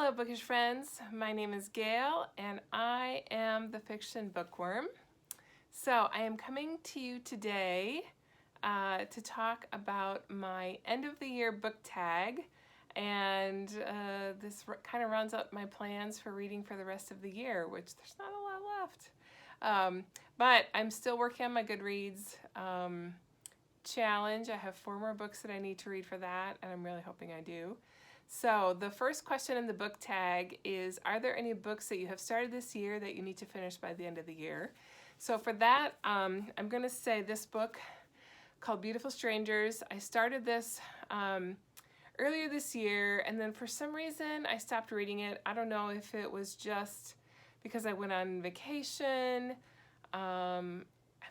Hello bookish friends, my name is Gail and I am the Fiction Bookworm. So I am coming to you today to talk about my end of the year book tag, and this kind of rounds up my plans for reading for the rest of the year, which there's not a lot left. But I'm still working on my Goodreads challenge. I have 4 more books that I need to read for that, and I'm really hoping I do. So the first question in the book tag is, are there any books that you have started this year that you need to finish by the end of the year? So for that, I'm going to say this book called Beautiful Strangers. I started this earlier this year, and then for some reason I stopped reading it. I don't know if it was just because I went on vacation. I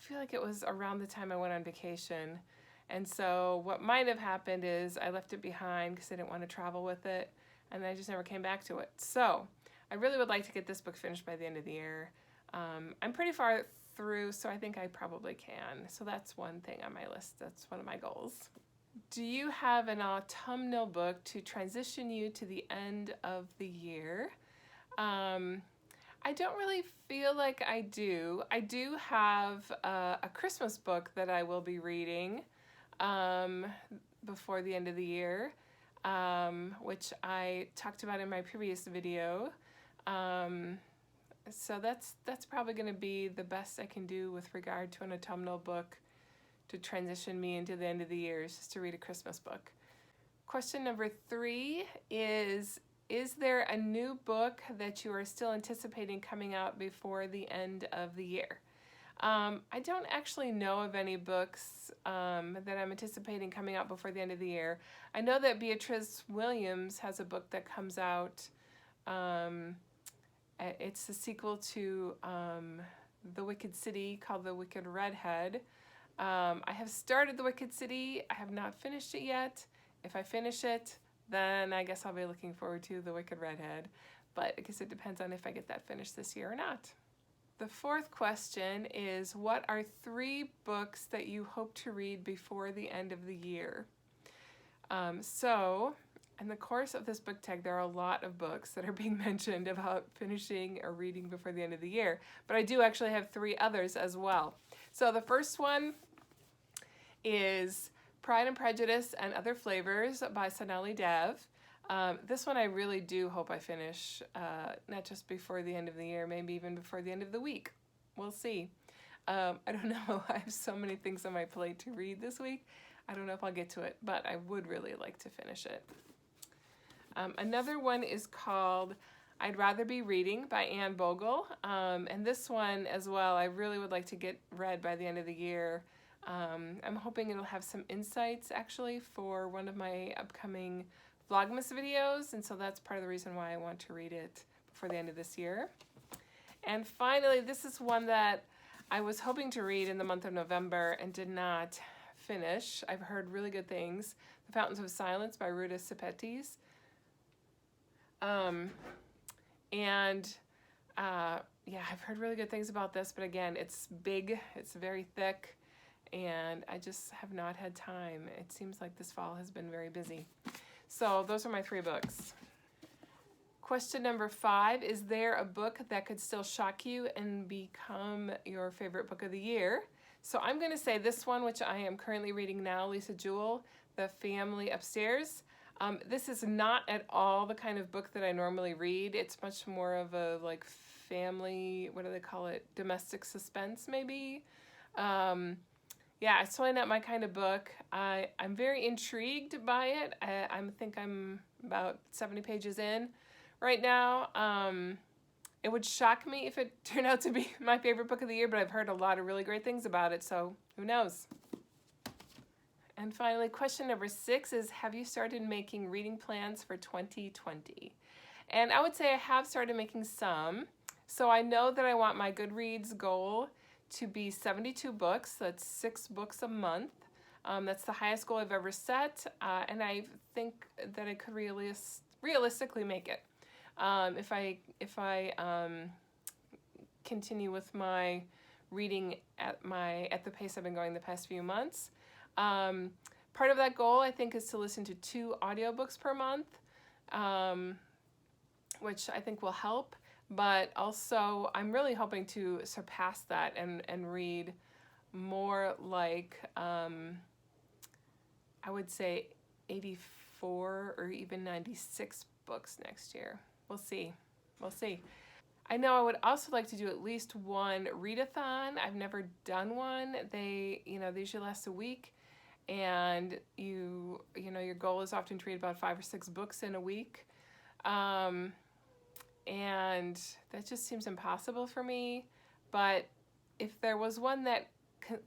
feel like it was around the time I went on vacation. And so what might have happened is I left it behind because I didn't want to travel with it, and I just never came back to it. So I really would like to get this book finished by the end of the year. I'm pretty far through, so I think I probably can. So that's one thing on my list. That's one of my goals. Do you have an autumnal book to transition you to the end of the year? I don't really feel like I do. I do have a Christmas book that I will be reading before the end of the year, which I talked about in my previous video. So that's probably going to be the best I can do with regard to an autumnal book to transition me into the end of the year, is just to read a Christmas book. Question number 3 is there a new book that you are still anticipating coming out before the end of the year? I don't actually know of any books that I'm anticipating coming out before the end of the year. I know that Beatrice Williams has a book that comes out. It's the sequel to The Wicked City, called The Wicked Redhead. I have started The Wicked City. I have not finished it yet. If I finish it, then I guess I'll be looking forward to The Wicked Redhead. But I guess it depends on if I get that finished this year or not. The 4th question is, what are 3 books that you hope to read before the end of the year? So in the course of this book tag, there are a lot of books that are being mentioned about finishing or reading before the end of the year, but I do actually have 3 others as well. So the first one is Pride and Prejudice and Other Flavors by Sonali Dev. This one I really do hope I finish, not just before the end of the year, maybe even before the end of the week. We'll see. I don't know. I have so many things on my plate to read this week. I don't know if I'll get to it, but I would really like to finish it. Another one is called I'd Rather Be Reading by Anne Bogle. And this one as well, I really would like to get read by the end of the year. I'm hoping it'll have some insights actually for one of my upcoming Vlogmas videos, and so that's part of the reason why I want to read it before the end of this year. And finally, this is one that I was hoping to read in the month of November and did not finish. I've heard really good things. The Fountains of Silence by Ruta Sepetys. Yeah, I've heard really good things about this, but again, it's big, it's very thick, and I just have not had time. It seems like this fall has been very busy. So those are my 3 books. Question number 5, is there a book that could still shock you and become your favorite book of the year? So I'm going to say this one, which I am currently reading now, Lisa Jewell, The Family Upstairs. This is not at all the kind of book that I normally read. It's much more of a like family, what do they call it? Domestic suspense maybe. Yeah, it's totally not my kind of book. I'm very intrigued by it. I think I'm about 70 pages in right now. It would shock me if it turned out to be my favorite book of the year, but I've heard a lot of really great things about it, so who knows? And finally, question number 6 is, have you started making reading plans for 2020? And I would say I have started making some. So I know that I want my Goodreads goal to be 72 books. That's 6 books a month. That's the highest goal I've ever set, and I think that I could realistically make it if I continue with my reading at the pace I've been going the past few months. Part of that goal, I think, is to listen to 2 audiobooks per month. which I think will help. But also, I'm really hoping to surpass that and read more like, I would say 84 or even 96 books next year. We'll see. We'll see. I know I would also like to do at least one readathon. I've never done one. They usually last a week, and your goal is often to read about 5 or 6 books in a week. And that just seems impossible for me. But if there was one that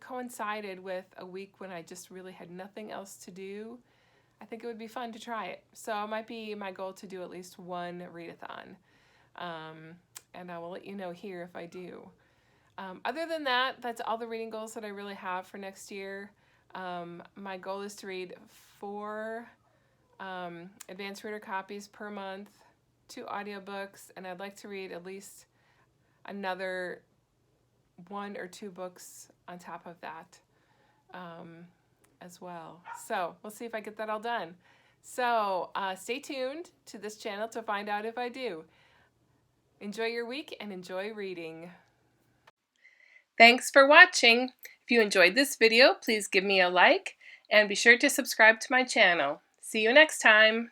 coincided with a week when I just really had nothing else to do, I think it would be fun to try it. So it might be my goal to do at least one readathon. And I will let you know here if I do. Other than that, that's all the reading goals that I really have for next year. My goal is to read 4 advanced reader copies per month, 2 audiobooks, and I'd like to read at least another 1 or 2 books on top of that as well. So we'll see if I get that all done. So stay tuned to this channel to find out if I do. Enjoy your week and enjoy reading. Thanks for watching. If you enjoyed this video, please give me a like and be sure to subscribe to my channel. See you next time.